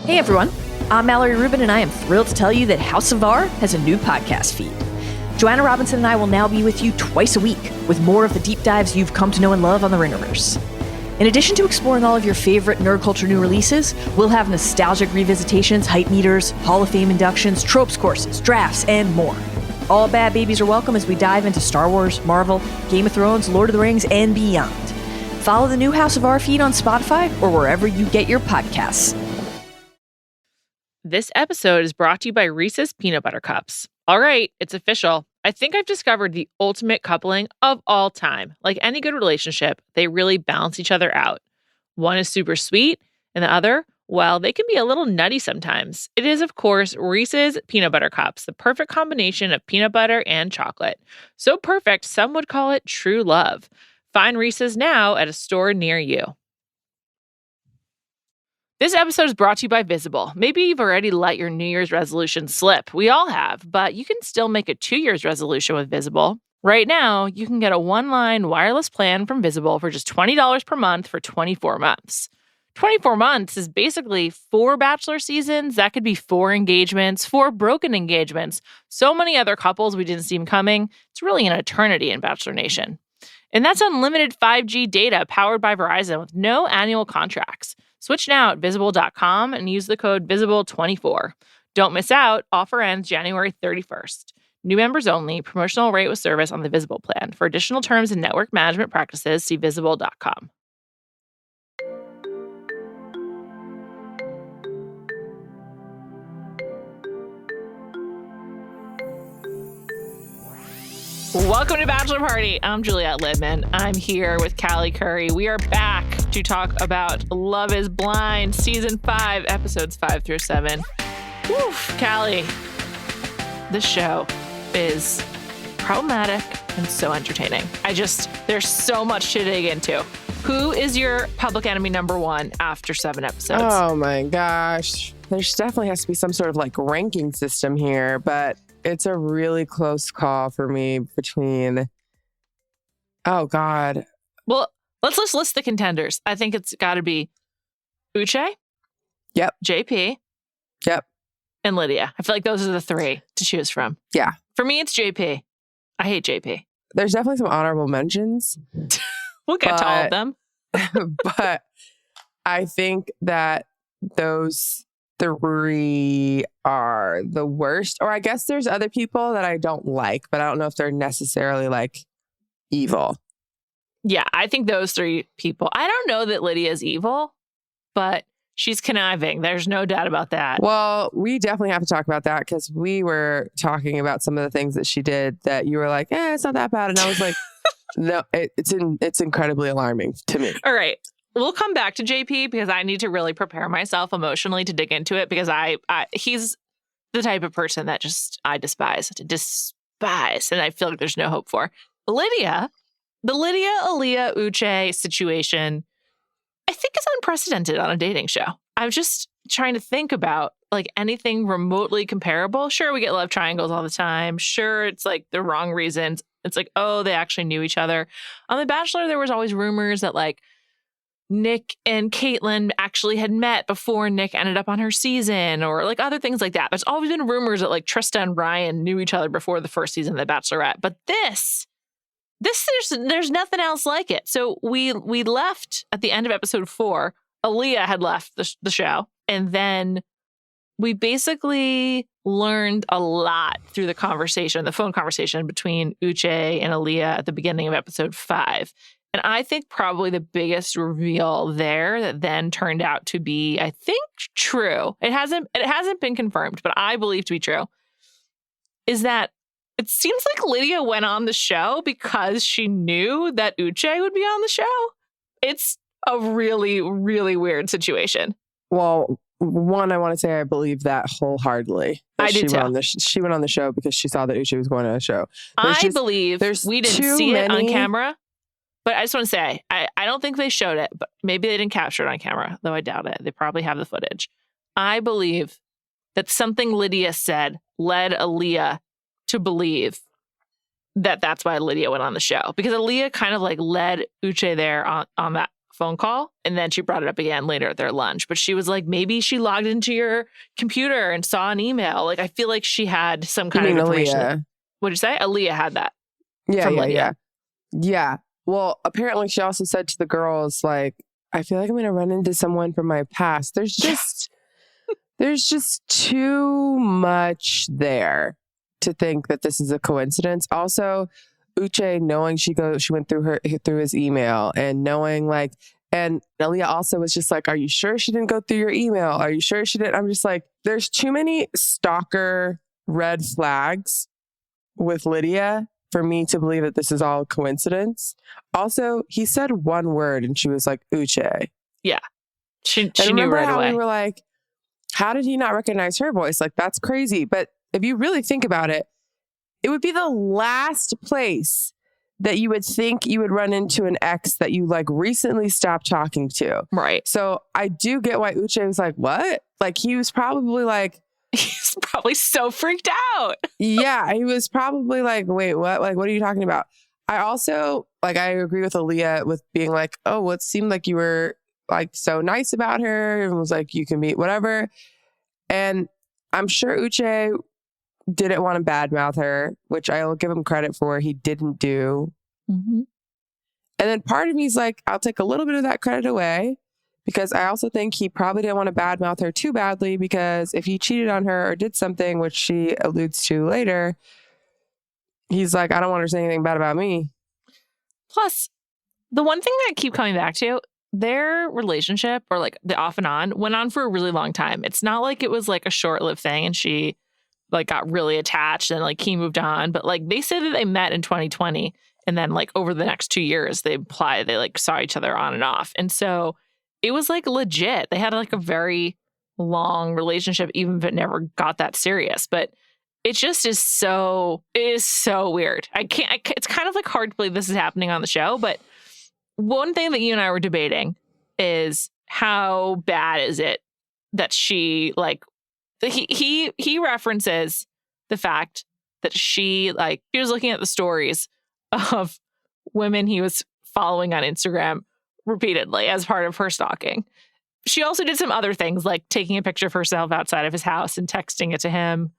Hey everyone, I'm Mallory Rubin and I am thrilled to tell you that House of R has a new podcast feed. Joanna Robinson and I will now be with you twice a week with more of the deep dives you've come to know and love on the Ringerverse. In addition to exploring all of your favorite nerd culture new releases, we'll have nostalgic revisitations, hype meters, Hall of Fame inductions, tropes courses, drafts, and more. All bad babies are welcome as we dive into Star Wars, Marvel, Game of Thrones, Lord of the Rings, and beyond. Follow the new House of R feed on Spotify or wherever you get your podcasts. This episode is brought to you by Reese's Peanut Butter Cups. All right, it's official. I think I've discovered the ultimate coupling of all time. Like any good relationship, they really balance each other out. One is super sweet, and the other, well, they can be a little nutty sometimes. It is, of course, Reese's Peanut Butter Cups, the perfect combination of peanut butter and chocolate. So perfect, some would call it true love. Find Reese's now at a store near you. This episode is brought to you by Visible. Maybe you've already let your New Year's resolution slip. We all have, but you can still make a 2 year's resolution with Visible. Right now, you can get a one-line wireless plan from Visible for just $20 per month for 24 months. 24 months is basically 4 bachelor seasons. That could be 4 engagements, 4 broken engagements. So many other couples we didn't see coming. It's really an eternity in Bachelor Nation. And that's unlimited 5G data powered by Verizon with no annual contracts. Switch now at Visible.com and use the code VISIBLE24. Don't miss out. Offer ends January 31st. New members only. Promotional rate with service on the Visible plan. For additional terms and network management practices, see Visible.com. Welcome to Bachelor Party. I'm Juliet Litman. I'm here with Callie Curry. We are back to talk about Love is Blind, Season 5, Episodes 5 through 7. Woo, Callie, this show is problematic and so entertaining. There's so much to dig into. Who is your public enemy number 1 after 7 episodes? Oh my gosh. There's definitely has to be some sort of like ranking system here, but it's a really close call for me between, oh God. Well, let's just list the contenders. I think it's got to be Uche. Yep. JP. Yep. And Lydia. I feel like those are the 3 to choose from. Yeah. For me, it's JP. I hate JP. There's definitely some honorable mentions. We'll get to all of them. But I think that those 3 are the worst. Or I guess there's other people that I don't like, but I don't know if they're necessarily like evil. Yeah, I think those 3 people. I don't know that Lydia's evil, but she's conniving. There's no doubt about that. Well, we definitely have to talk about that because we were talking about some of the things that she did that you were like, it's not that bad. And I was like, no, it's incredibly alarming to me. All right. We'll come back to JP because I need to really prepare myself emotionally to dig into it because he's the type of person that just I despise, and I feel like there's no hope for. Lydia, the Lydia, Aaliyah, Uche situation, I think is unprecedented on a dating show. I'm just trying to think about like anything remotely comparable. Sure, we get love triangles all the time. Sure, it's like the wrong reasons. It's like, oh, they actually knew each other. On The Bachelor, there was always rumors that like Nick and Caitlin actually had met before Nick ended up on her season or like other things like that. There's always been rumors that like Trista and Ryan knew each other before the first season of The Bachelorette. But this there's nothing else like it. So we left at the end of episode 4. Aaliyah had left the show. And then we basically learned a lot through the phone conversation between Uche and Aaliyah at the beginning of episode 5. And I think probably the biggest reveal there that then turned out to be, I think, true. It hasn't been confirmed, but I believe to be true, is that it seems like Lydia went on the show because she knew that Uche would be on the show. It's a really, really weird situation. Well, one, I want to say I believe that wholeheartedly. I do too. She went on the show because she saw that Uche was going to a show. I believe we didn't see it on camera. But I just want to say, I don't think they showed it, but maybe they didn't capture it on camera, though I doubt it. They probably have the footage. I believe that something Lydia said led Aaliyah to believe that that's why Lydia went on the show. Because Aaliyah kind of like led Uche there on that phone call. And then she brought it up again later at their lunch. But she was like, maybe she logged into your computer and saw an email. Like, I feel like she had some kind of information. Aaliyah? What'd you say? Aaliyah had that. Yeah, from Lydia. Yeah. Well, apparently she also said to the girls, like, I feel like I'm going to run into someone from my past. There's just too much there to think that this is a coincidence. Also, Uche knowing she went through his email and knowing like, and Aaliyah also was just like, are you sure she didn't go through your email? Are you sure she didn't? I'm just like, there's too many stalker red flags with Lydia for me to believe that this is all a coincidence. Also, he said one word and she was like, Uche. Yeah. She knew right away. We were like, how did he not recognize her voice? Like, that's crazy. But if you really think about it, it would be the last place that you would think you would run into an ex that you like recently stopped talking to. Right. So I do get why Uche was like, what? Like, he was probably like, he's probably so freaked out. Yeah, he was probably like, wait, what? Like, what are you talking about? I also, like, I agree with Aaliyah with being like, oh, well, it seemed like you were like so nice about her and was like, you can meet whatever. And I'm sure Uche didn't want to badmouth her, which I'll give him credit for. He didn't do. Mm-hmm. And then part of me is like, I'll take a little bit of that credit away because I also think he probably didn't want to badmouth her too badly because if he cheated on her or did something, which she alludes to later, he's like, I don't want her to say anything bad about me. Plus, the one thing that I keep coming back to, their relationship or like the off and on went on for a really long time. It's not like it was like a short-lived thing and she like got really attached and like he moved on. But like they said that they met in 2020 and then like over the next 2 years, they like saw each other on and off. And so it was like legit. They had like a very long relationship, even if it never got that serious. But it just is so weird. It's kind of like hard to believe this is happening on the show. But one thing that you and I were debating is how bad is it that she like, he references the fact that she was looking at the stories of women he was following on Instagram repeatedly as part of her stalking. She also did some other things like taking a picture of herself outside of his house and texting it to him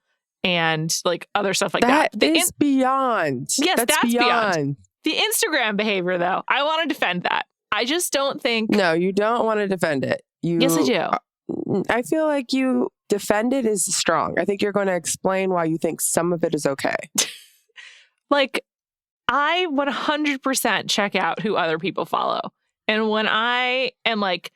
and like other stuff like that. That is beyond. Yes, that's beyond. The Instagram behavior, though, I want to defend that. I just don't think... No, you don't want to defend it. Yes, I do. I feel like you defend it is strong. I think you're going to explain why you think some of it is okay. Like, I 100% check out who other people follow. And when I am like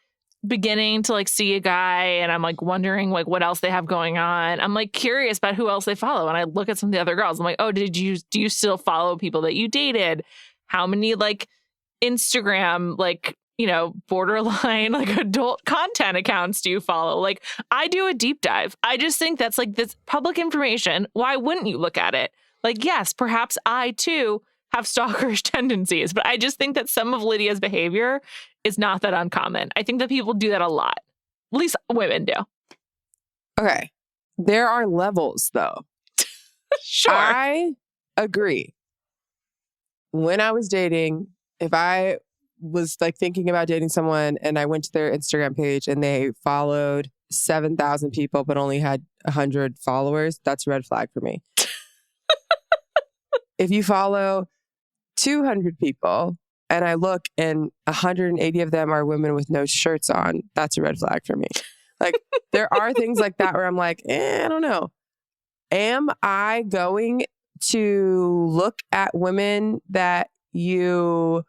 beginning to like see a guy and I'm like wondering like what else they have going on, I'm like curious about who else they follow. And I look at some of the other girls. I'm like, oh, do you still follow people that you dated? How many like Instagram, like, you know, borderline like adult content accounts do you follow? Like, I do a deep dive. I just think that's like this public information. Why wouldn't you look at it? Like, yes, perhaps I too have stalkerish tendencies, but I just think that some of Lydia's behavior is not that uncommon. I think that people do that a lot. At least women do. Okay. There are levels, though. Sure. I agree. When I was dating, if I was like thinking about dating someone and I went to their Instagram page and they followed 7,000 people but only had 100 followers, that's a red flag for me. If you follow 200 people and I look and 180 of them are women with no shirts on, that's a red flag for me. Like, there are things like that where I'm like, I don't know. Am I going to look at women that you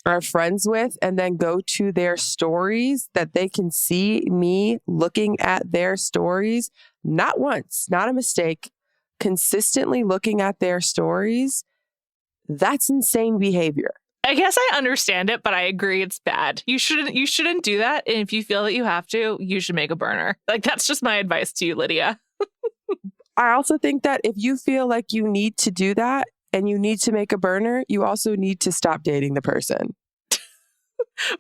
are friends with and then go to their stories that they can see me looking at their stories? Not once, not a mistake. Consistently looking at their stories, that's insane behavior. I guess I understand it, but I agree it's bad. You shouldn't do that. And if you feel that you have to, you should make a burner. Like, that's just my advice to you, Lydia. I also think that if you feel like you need to do that and you need to make a burner, you also need to stop dating the person.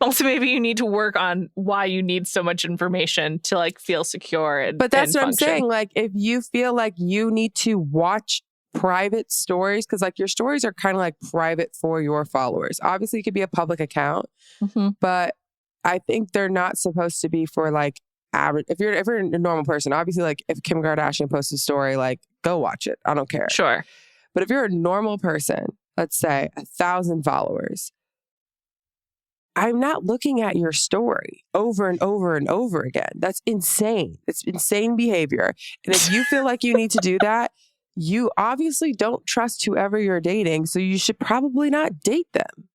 Also, maybe you need to work on why you need so much information to like feel secure. But that's what function. I'm saying. Like, if you feel like you need to watch private stories, because like your stories are kind of like private for your followers. Obviously, it could be a public account, but I think they're not supposed to be for like average. If you're a normal person, obviously, like if Kim Kardashian posts a story, like go watch it. I don't care. Sure. But if you're a normal person, let's say 1,000 followers, I'm not looking at your story over and over and over again. That's insane. It's insane behavior. And if you feel like you need to do that, you obviously don't trust whoever you're dating, so you should probably not date them.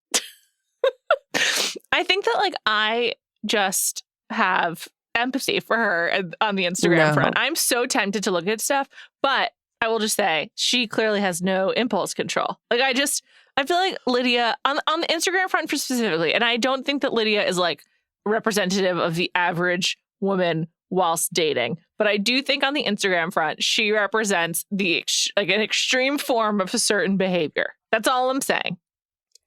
I think that like I just have empathy for her on the Instagram front. I'm so tempted to look at stuff, but I will just say she clearly has no impulse control. Like I feel like Lydia on the Instagram front specifically, and I don't think that Lydia is like representative of the average woman whilst dating, but I do think on the Instagram front, she represents like an extreme form of a certain behavior. That's all I'm saying.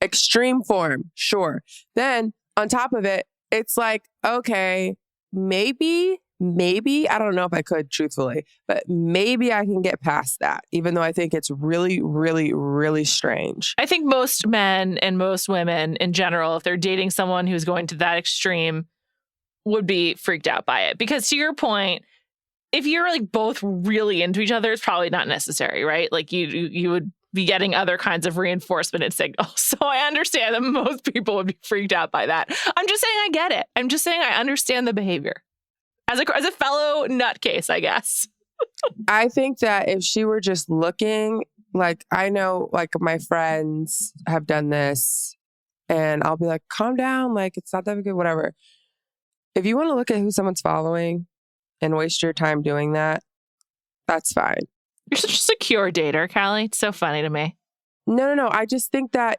Extreme form, sure. Then on top of it, it's like, okay, maybe, I don't know if I could truthfully, but maybe I can get past that, even though I think it's really, really, really strange. I think most men and most women in general, if they're dating someone who's going to that extreme, would be freaked out by it. Because to your point, if you're like both really into each other, it's probably not necessary, right? Like you would be getting other kinds of reinforcement and signals. So I understand that most people would be freaked out by that. I'm just saying I get it. I'm just saying I understand the behavior. As a fellow nutcase, I guess. I think that if she were just looking, like I know like my friends have done this and I'll be like, calm down, like it's not that good, whatever. If you want to look at who someone's following and waste your time doing that, that's fine. You're such a secure dater, Callie. It's so funny to me. No. I just think that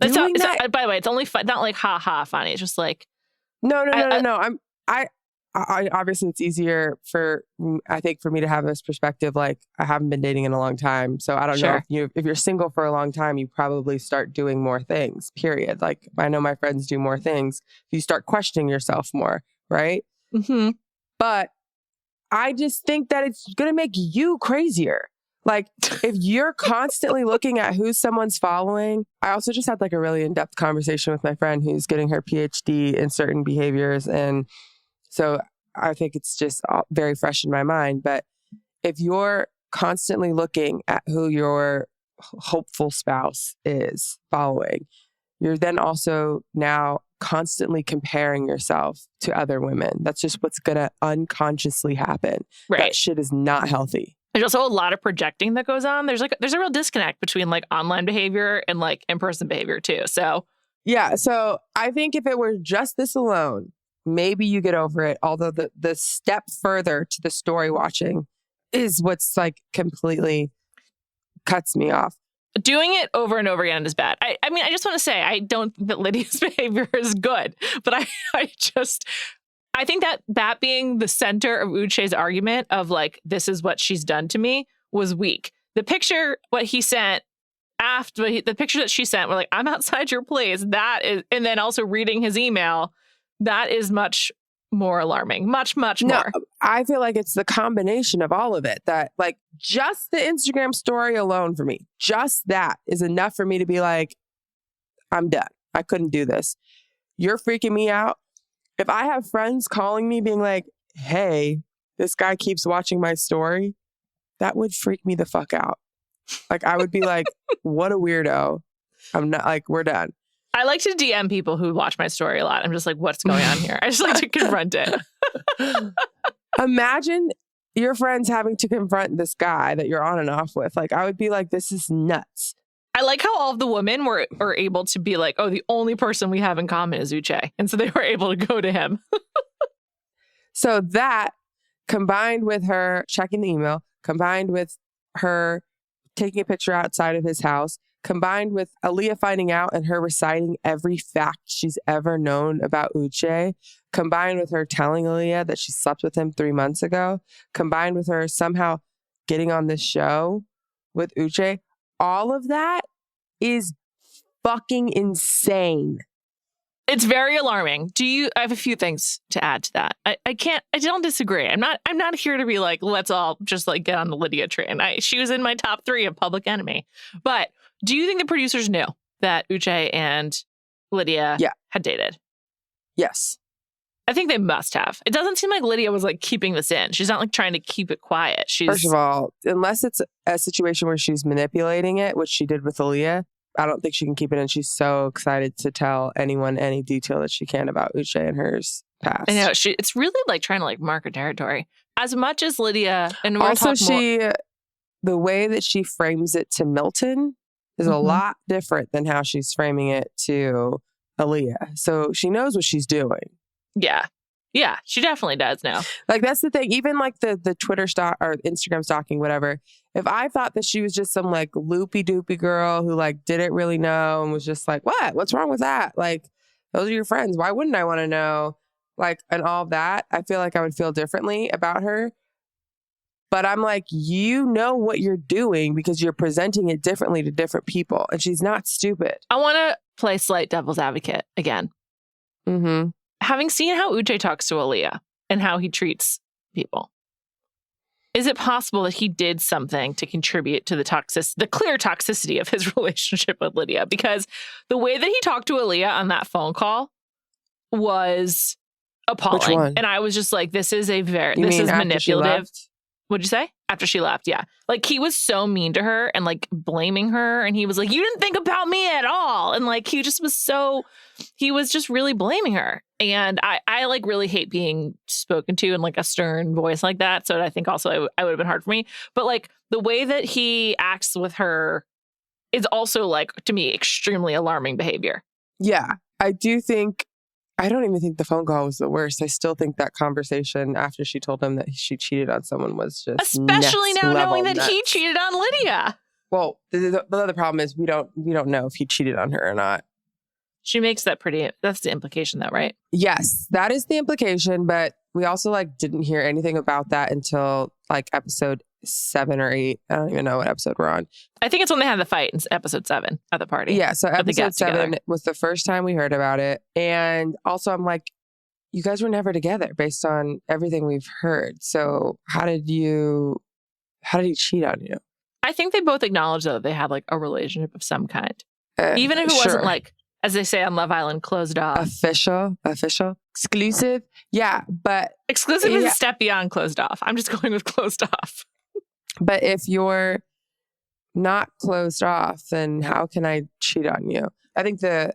by the way, it's only not like ha funny. It's just like no. I obviously it's easier I think for me to have this perspective. Like I haven't been dating in a long time, so I don't know if you're single for a long time, you probably start doing more things. Period. Like I know my friends do more things. You start questioning yourself more, right? Mm-hmm. But I just think that it's going to make you crazier. Like if you're constantly looking at who someone's following. I also just had like a really in-depth conversation with my friend who's getting her PhD in certain behaviors. And so I think it's just very fresh in my mind. But if you're constantly looking at who your hopeful spouse is following, you're then also now constantly comparing yourself to other women. That's just what's going to unconsciously happen. Right. That shit is not healthy. There's also a lot of projecting that goes on. There's a real disconnect between like online behavior and like in-person behavior too. So yeah. So I think if it were just this alone, maybe you get over it. Although the step further to the story watching is what's like completely cuts me off. Doing it over and over again is bad. I mean, I just want to say, I don't think that Lydia's behavior is good, but I think that being the center of Uche's argument of like, this is what she's done to me was weak. The picture, what he sent after the picture that she sent, were like, I'm outside your place. That is, and then also reading his email, that is much more alarming. Much more. I feel like it's the combination of all of it that like just the Instagram story alone for me, just that is enough for me to be like, I'm done. I couldn't do this. You're freaking me out. If I have friends calling me being like, hey, this guy keeps watching my story, that would freak me the fuck out. Like I would be like, what a weirdo. I'm not like, we're done. I like to DM people who watch my story a lot. I'm just like, what's going on here? I just like to confront it. Imagine your friends having to confront this guy that you're on and off with. Like, I would be like, this is nuts. I like how all of the women were able to be like, oh, the only person we have in common is Uche. And so they were able to go to him. So that combined with her checking the email, combined with her taking a picture outside of his house, combined with Aaliyah finding out and her reciting every fact she's ever known about Uche, combined with her telling Aaliyah that she slept with him 3 months ago, combined with her somehow getting on this show with Uche, all of that is fucking insane. It's very alarming. I have a few things to add to that. I don't disagree. I'm not here to be like, let's all just like get on the Lydia train. She was in my top 3 of Public Enemy. But do you think the producers knew that Uche and Lydia had dated? Yes. I think they must have. It doesn't seem like Lydia was like keeping this in. She's not like trying to keep it quiet. First of all, unless it's a situation where she's manipulating it, which she did with Aaliyah, I don't think she can keep it in. She's so excited to tell anyone any detail that she can about Uche and hers past. I know. It's really like trying to like mark her territory. As much as Lydia, and also the way that she frames it to Milton is a lot different than how she's framing it to Aaliyah. So she knows what she's doing. Yeah. Yeah, she definitely does now. Like, that's the thing. Even like the Twitter stalk or Instagram stalking, whatever. If I thought that she was just some like loopy doopy girl who like didn't really know and was just like, what's wrong with that? Like, those are your friends. Why wouldn't I want to know? Like, and all that, I feel like I would feel differently about her. But I'm like, you know what you're doing because you're presenting it differently to different people. And she's not stupid. I want to play slight devil's advocate again. Mm-hmm. Having seen how Uche talks to Aaliyah and how he treats people, is it possible that he did something to contribute to the clear toxicity of his relationship with Lydia? Because the way that he talked to Aaliyah on that phone call was appalling. Which one? And I was just like, this is after manipulative. What'd you say? After she left, yeah. Like, he was so mean to her and like blaming her. And he was like, you didn't think about me at all. And like, he was just really blaming her. And I like really hate being spoken to in like a stern voice like that. So I think also I would have been hard for me. But like the way that he acts with her is also like, to me, extremely alarming behavior. Yeah, I don't even think the phone call was the worst. I still think that conversation after she told him that she cheated on someone was just especially now knowing that nuts. he cheated on Lydia. Well, the other problem is we don't know if he cheated on her or not. She makes that that's the implication though, right? Yes, that is the implication. But we also like didn't hear anything about that until like episode 7 or 8. I don't even know what episode we're on. I think it's when they had the fight in episode 7 at the party. Yeah, so episode 7 was the first time we heard about it. And also I'm like, you guys were never together based on everything we've heard. So how did he cheat on you? I think they both acknowledged though they had like a relationship of some kind. Even if it wasn't like, as they say on Love Island, closed off. Official, exclusive. Yeah, but exclusive is a step beyond closed off. I'm just going with closed off. But if you're not closed off, then how can I cheat on you? I think the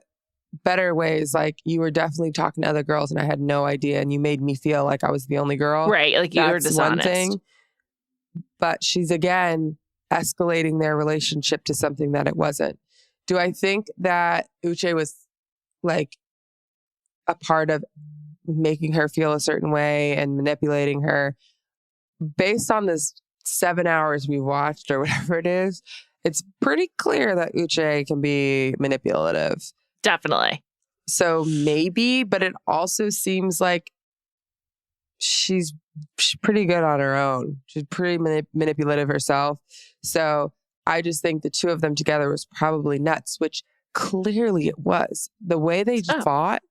better way is like you were definitely talking to other girls and I had no idea and you made me feel like I was the only girl. Right, like you were dishonest. One thing. But she's again escalating their relationship to something that it wasn't. Do I think that Uche was like a part of making her feel a certain way and manipulating her? Based on this 7 hours we watched or whatever it is, it's pretty clear that Uche can be manipulative. Definitely. So maybe, but it also seems like she's pretty good on her own. She's pretty manipulative herself. So I just think the two of them together was probably nuts, which clearly it was. The way they fought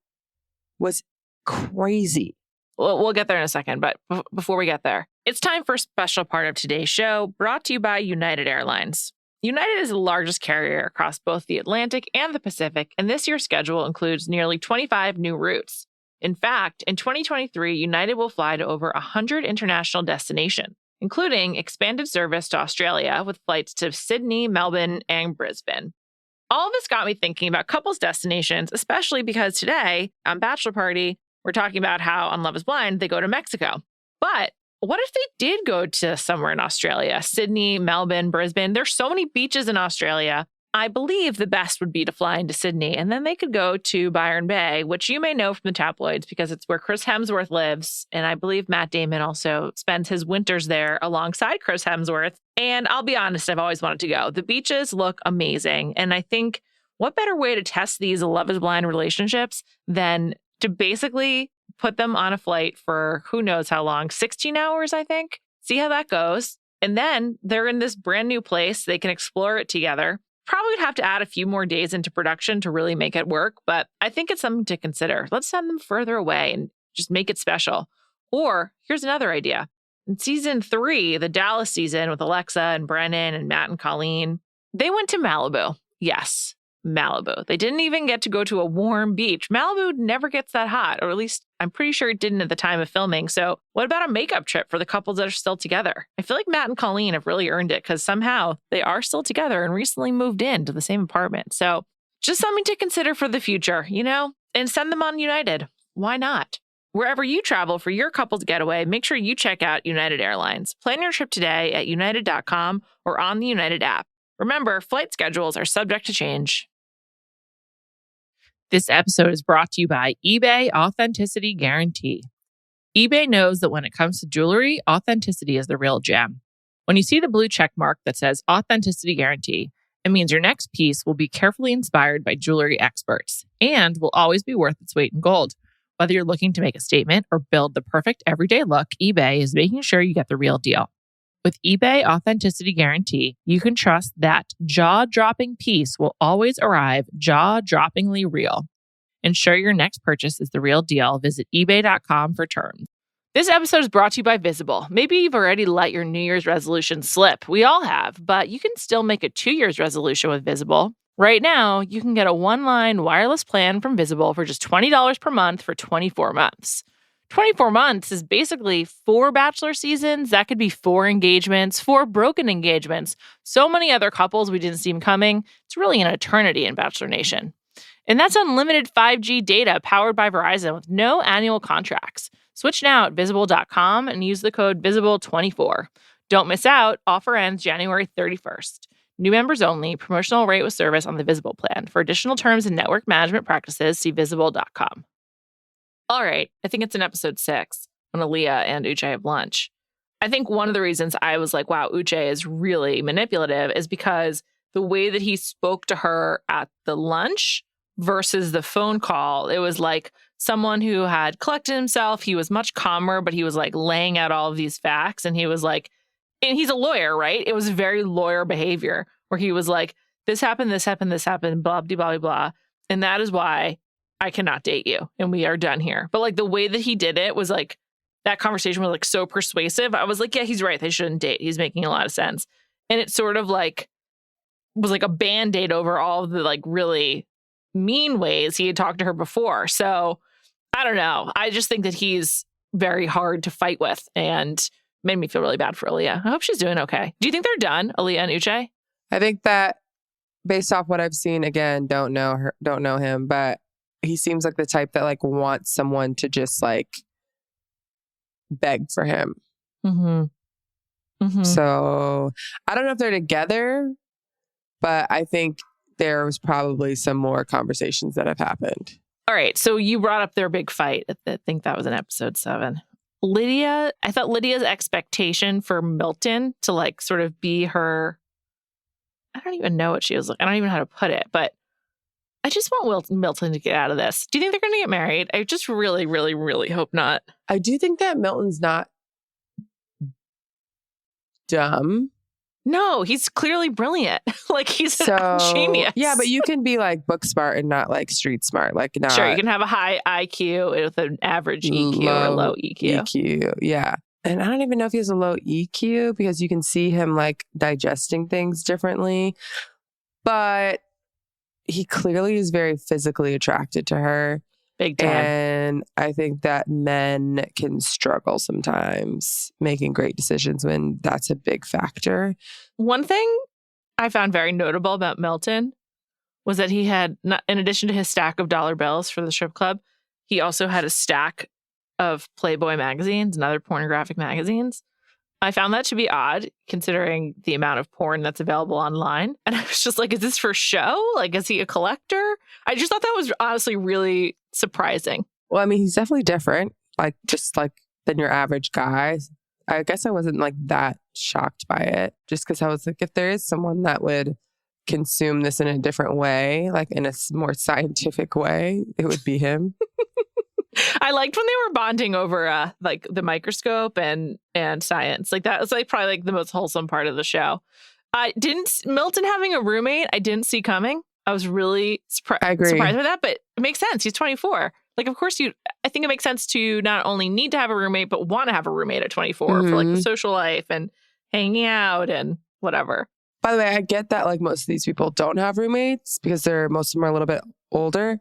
was crazy. Well, we'll get there in a second, but before we get there, it's time for a special part of today's show brought to you by United Airlines. United is the largest carrier across both the Atlantic and the Pacific, and this year's schedule includes nearly 25 new routes. In fact, in 2023, United will fly to over 100 international destinations, including expanded service to Australia with flights to Sydney, Melbourne, and Brisbane. All of this got me thinking about couples destinations, especially because today on Bachelor Party, we're talking about how on Love is Blind, they go to Mexico. But what if they did go to somewhere in Australia? Sydney, Melbourne, Brisbane. There's so many beaches in Australia. I believe the best would be to fly into Sydney, and then they could go to Byron Bay, which you may know from the tabloids because it's where Chris Hemsworth lives. And I believe Matt Damon also spends his winters there alongside Chris Hemsworth. And I'll be honest, I've always wanted to go. The beaches look amazing. And I think what better way to test these Love is Blind relationships than to basically put them on a flight for who knows how long, 16 hours, I think. See how that goes. And then they're in this brand new place. They can explore it together Probably would have to add a few more days into production to really make it work, but I think it's something to consider. Let's send them further away and just make it special. Or here's another idea. In season 3, the Dallas season with Alexa and Brennan and Matt and Colleen, they went to Malibu. Yes, Malibu. They didn't even get to go to a warm beach. Malibu never gets that hot, or at least I'm pretty sure it didn't at the time of filming. So what about a makeup trip for the couples that are still together? I feel like Matt and Colleen have really earned it because somehow they are still together and recently moved into the same apartment. So just something to consider for the future, and send them on United. Why not? Wherever you travel for your couple's getaway, make sure you check out United Airlines. Plan your trip today at united.com or on the United app. Remember, flight schedules are subject to change. This episode is brought to you by eBay Authenticity Guarantee. eBay knows that when it comes to jewelry, authenticity is the real gem. When you see the blue check mark that says Authenticity Guarantee, it means your next piece will be carefully inspired by jewelry experts and will always be worth its weight in gold. Whether you're looking to make a statement or build the perfect everyday look, eBay is making sure you get the real deal. With eBay Authenticity Guarantee, you can trust that jaw-dropping piece will always arrive jaw-droppingly real. Ensure your next purchase is the real deal. Visit ebay.com for terms. This episode is brought to you by Visible. Maybe you've already let your New Year's resolution slip. We all have, but you can still make a 2 year's resolution with Visible. Right now, you can get a one-line wireless plan from Visible for just $20 per month for 24 months. 24 months is basically 4 bachelor seasons. That could be 4 engagements, 4 broken engagements. So many other couples we didn't see coming. It's really an eternity in Bachelor Nation. And that's unlimited 5G data powered by Verizon with no annual contracts. Switch now at visible.com and use the code VISIBLE24. Don't miss out. Offer ends January 31st. New members only. Promotional rate with service on the Visible plan. For additional terms and network management practices, see visible.com. All right, I think it's in episode 6 when Aaliyah and Uche have lunch. I think one of the reasons I was like, wow, Uche is really manipulative is because the way that he spoke to her at the lunch versus the phone call, it was like someone who had collected himself. He was much calmer, but he was like laying out all of these facts. And he was like, and he's a lawyer, right? It was very lawyer behavior where he was like, this happened, this happened, this happened, blah, blah, blah, blah. And that is why I cannot date you and we are done here. But like the way that he did it was like, that conversation was like so persuasive. I was like, yeah, he's right. They shouldn't date. He's making a lot of sense. And it sort of like was like a band-aid over all of the like really mean ways he had talked to her before. So I don't know. I just think that he's very hard to fight with and made me feel really bad for Aaliyah. I hope she's doing okay. Do you think they're done, Aaliyah and Uche? I think that based off what I've seen, again, don't know him, but he seems like the type that like wants someone to just like beg for him. Mm-hmm. Mm-hmm. So I don't know if they're together, but I think there was probably some more conversations that have happened. All right. So you brought up their big fight. I think that was in episode 7. I thought Lydia's expectation for Milton to like sort of be her, I don't even know what she was like. I don't even know how to put it, but I just want Milton to get out of this. Do you think they're going to get married? I just really, really, really hope not. I do think that Milton's not dumb. No, he's clearly brilliant. Like he's a genius. Yeah, but you can be like book smart and not like street smart. Like not sure, you can have a high IQ with an average EQ or low EQ. EQ, yeah. And I don't even know if he has a low EQ because you can see him like digesting things differently. But he clearly is very physically attracted to her. Big time. And I think that men can struggle sometimes making great decisions when that's a big factor. One thing I found very notable about Milton was that he had, in addition to his stack of dollar bills for the strip club, he also had a stack of Playboy magazines and other pornographic magazines. I found that to be odd, considering the amount of porn that's available online. And I was just like, is this for show? Like, is he a collector? I just thought that was honestly really surprising. Well, I mean, he's definitely different, like just like than your average guy. I guess I wasn't like that shocked by it, just because I was like, if there is someone that would consume this in a different way, like in a more scientific way, it would be him. I liked when they were bonding over like the microscope and science. Like that was like probably like the most wholesome part of the show. Milton having a roommate, I didn't see coming. I was really I agree. surprised by that, but it makes sense. He's 24. Like, of course, I think it makes sense to not only need to have a roommate, but want to have a roommate at 24 for like the social life and hanging out and whatever. By the way, I get that like most of these people don't have roommates because most of them are a little bit older.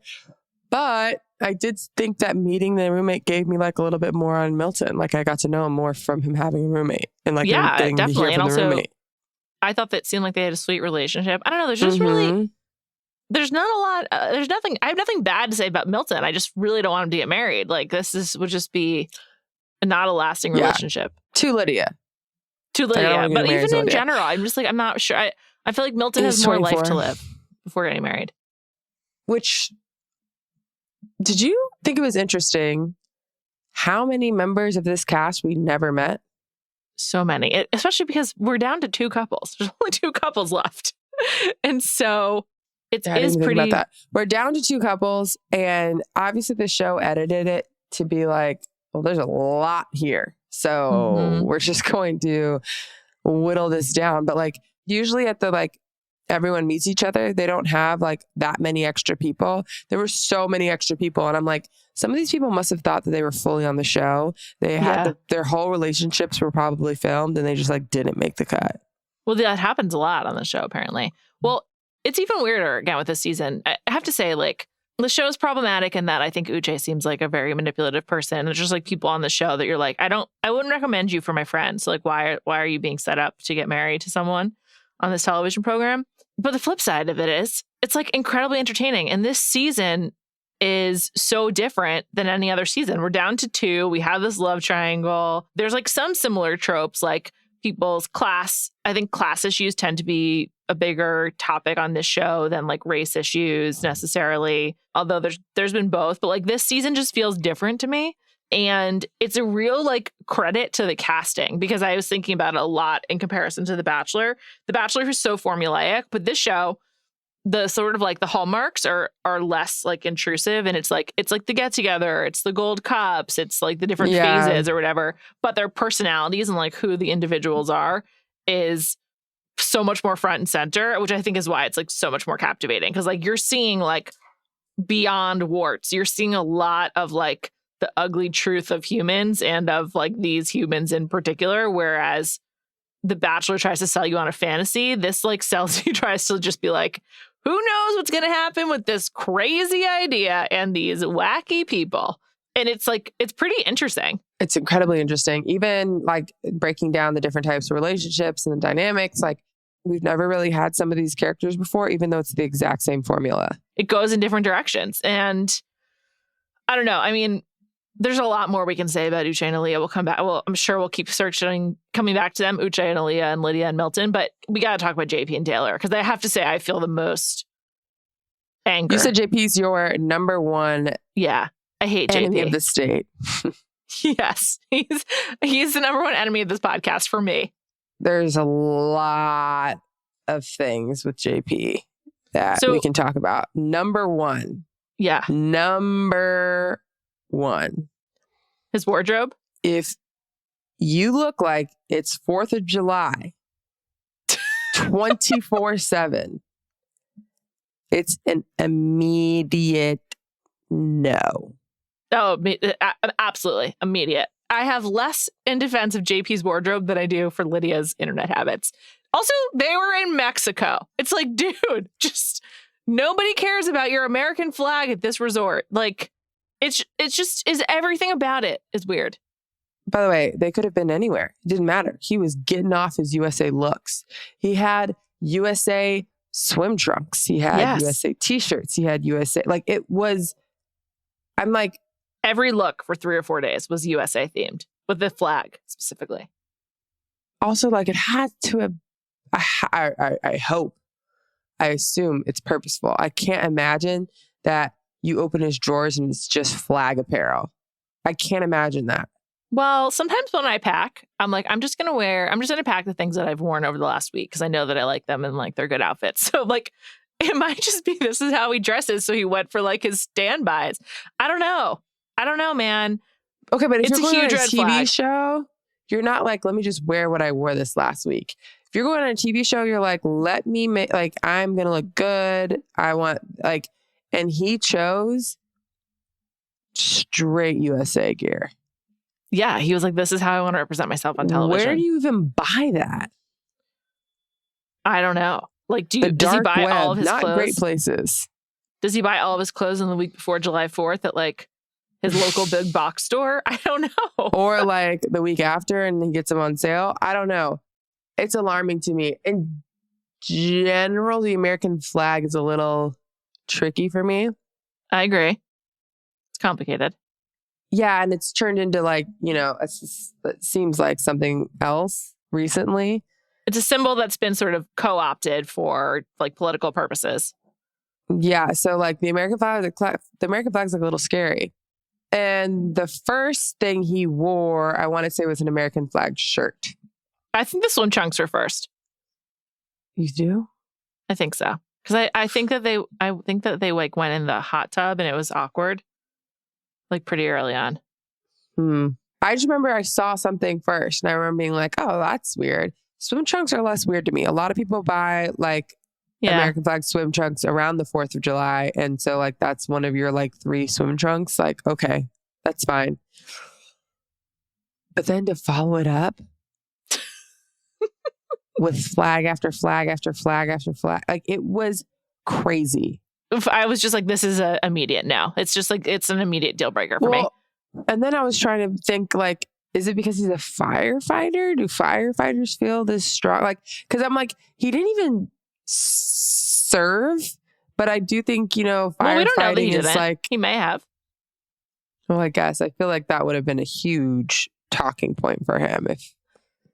But I did think that meeting the roommate gave me like a little bit more on Milton. Like I got to know him more from him having a roommate and like getting to hear from the roommate. I thought that seemed like they had a sweet relationship. I don't know. There's just really, there's not a lot. I have nothing bad to say about Milton. I just really don't want him to get married. Like would just be not a lasting relationship. To Lydia. But even in general, I'm just like, I'm not sure. I feel like Milton has more 24 life to live before getting married. Which, did you think it was interesting how many members of this cast we never met? So many, especially because we're down to 2 couples. There's only 2 couples left. And so it is pretty. About that. We're down to 2 couples. And obviously the show edited it to be like, well, there's a lot here. So we're just going to whittle this down. But like usually at the like everyone meets each other, they don't have like that many extra people. There were so many extra people. And I'm like, some of these people must have thought that they were fully on the show. They had their whole relationships were probably filmed and they just like didn't make the cut. Well, that happens a lot on the show, apparently. Well, it's even weirder again with this season. I have to say, like, the show is problematic in that I think Uche seems like a very manipulative person. There's just like people on the show that you're like, I wouldn't recommend you for my friends. So, like, why are you being set up to get married to someone on this television program? But the flip side of it is it's like incredibly entertaining. And this season is so different than any other season. We're down to 2. We have this love triangle. There's like some similar tropes, like people's class. I think class issues tend to be a bigger topic on this show than like race issues necessarily. Although there's been both, but like this season just feels different to me. And it's a real like credit to the casting because I was thinking about it a lot in comparison to The Bachelor. The Bachelor is so formulaic, but this show, the sort of like the hallmarks are less like intrusive, and it's like the get together, it's the gold cups, it's like the different phases or whatever, but their personalities and like who the individuals are is so much more front and center, which I think is why it's like so much more captivating because like you're seeing like beyond warts, you're seeing a lot of like the ugly truth of humans and of like these humans in particular, whereas The Bachelor tries to sell you on a fantasy. This like sells you, tries to just be like, who knows what's going to happen with this crazy idea and these wacky people. And it's like, it's pretty interesting. It's incredibly interesting. Even like breaking down the different types of relationships and the dynamics, like we've never really had some of these characters before, even though it's the exact same formula. It goes in different directions. And I don't know. I mean, there's a lot more we can say about Uche and Aaliyah. We'll come back. Well, I'm sure we'll keep coming back to them, Uche and Aaliyah and Lydia and Milton. But we got to talk about JP and Taylor because I have to say I feel the most anger. You said JP's your number one. Yeah, I hate enemy JP. Of the state. Yes, he's the number one enemy of this podcast for me. There's a lot of things with JP that we can talk about. Number one. Yeah. Number one. His wardrobe? If you look like it's 4th of July, 24/7, it's an immediate no. Oh, absolutely. Immediate. I have less in defense of JP's wardrobe than I do for Lydia's internet habits. Also, they were in Mexico. It's like, dude, just nobody cares about your American flag at this resort. Like, it's just is everything about it is weird. By the way, they could have been anywhere. It didn't matter. He was getting off his USA looks. He had USA swim trunks. He had USA t-shirts. He had USA. Like it was, I'm like. Every look for 3 or 4 days was USA themed with the flag specifically. Also, like it had to have, I hope, I assume it's purposeful. I can't imagine that you open his drawers and it's just flag apparel. I can't imagine that. Well, sometimes when I pack, I'm like, I'm just going to pack the things that I've worn over the last week because I know that I like them and like they're good outfits. So like, it might just be this is how he dresses. So he went for like his standbys. I don't know, man. Okay, but if it's you're a huge on a red TV flag. show, you're not like, let me just wear what I wore this last week. If you're going on a TV show, you're like, let me make, like, I'm going to look good. I want, like, and he chose straight USA gear. Yeah, he was like, this is how I want to represent myself on television. Where do you even buy that? I don't know. Like, Does he buy all of his not clothes? Great places. Does he buy all of his clothes in the week before July 4th at like his local big box store? I don't know. Or like the week after and he gets them on sale. I don't know. It's alarming to me. In general, the American flag is a little tricky for me. I agree. It's complicated. Yeah, and it's turned into like, it seems like something else recently. It's a symbol that's been sort of co-opted for like political purposes. Yeah, so like the American flag is like a little scary. And the first thing he wore, I want to say, was an American flag shirt. I think the swim trunks were first. You do? I think so. Because I think that they like went in the hot tub and it was awkward. Like pretty early on. I just remember I saw something first and I remember being like, oh, that's weird. Swim trunks are less weird to me. A lot of people buy like American flag swim trunks around the 4th of July. And so like, that's one of your like 3 swim trunks. Like, okay, that's fine. But then to follow it up with flag after flag after flag after flag, like it was crazy. I was just like, this is an immediate no. It's just like, it's an immediate deal breaker for me. And then I was trying to think like, is it because he's a firefighter? Do firefighters feel this strong? Like, because I'm like, he didn't even serve, but I do think, firefighting is like... He may have. Well, I guess. I feel like that would have been a huge talking point for him if...